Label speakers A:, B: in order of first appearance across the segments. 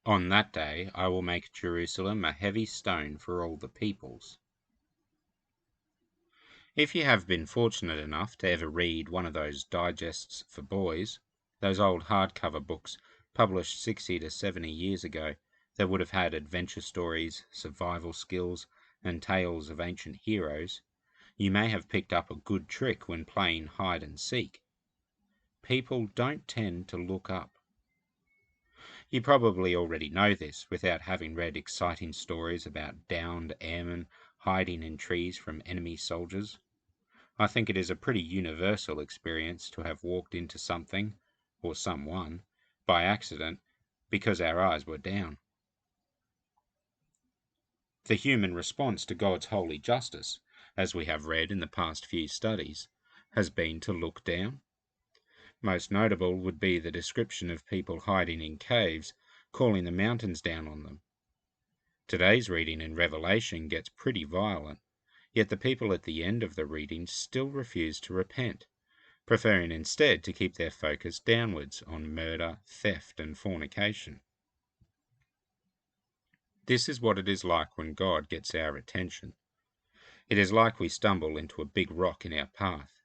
A: On that day I will make Jerusalem a heavy stone for all the peoples. If you have been fortunate enough to ever read one of those digests for boys, those old hardcover books published 60 to 70 years ago that would have had adventure stories, survival skills, and tales of ancient heroes, you may have picked up a good trick when playing hide and seek. People don't tend to look up. You probably already know this without having read exciting stories about downed airmen hiding in trees from enemy soldiers. I think it is a pretty universal experience to have walked into something, or someone, by accident because our eyes were down. The human response to God's holy justice, as we have read in the past few studies, has been to look down. Most notable would be the description of people hiding in caves, calling the mountains down on them. Today's reading in Revelation gets pretty violent, yet the people at the end of the reading still refuse to repent, preferring instead to keep their focus downwards on murder, theft, and fornication. This is what it is like when God gets our attention. It is like we stumble into a big rock in our path.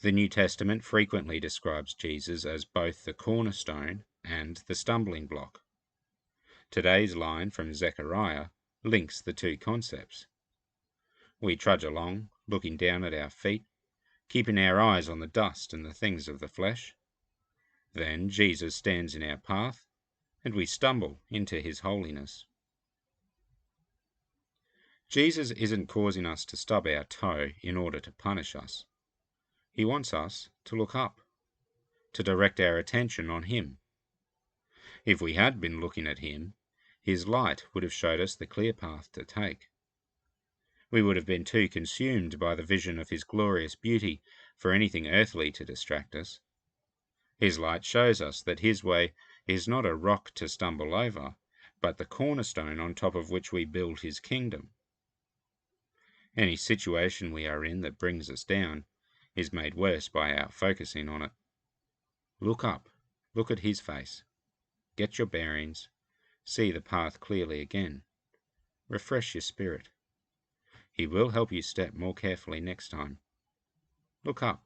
A: The New Testament frequently describes Jesus as both the cornerstone and the stumbling block. Today's line from Zechariah links the two concepts. We trudge along, looking down at our feet, keeping our eyes on the dust and the things of the flesh. Then Jesus stands in our path, and we stumble into his holiness. Jesus isn't causing us to stub our toe in order to punish us. He wants us to look up, to direct our attention on him. If we had been looking at him, his light would have showed us the clear path to take. We would have been too consumed by the vision of his glorious beauty for anything earthly to distract us. His light shows us that his way is not a rock to stumble over, but the cornerstone on top of which we build his kingdom. Any situation we are in that brings us down is made worse by our focusing on it. Look up, look at his face, get your bearings, see the path clearly again. Refresh your spirit. He will help you step more carefully next time. Look up.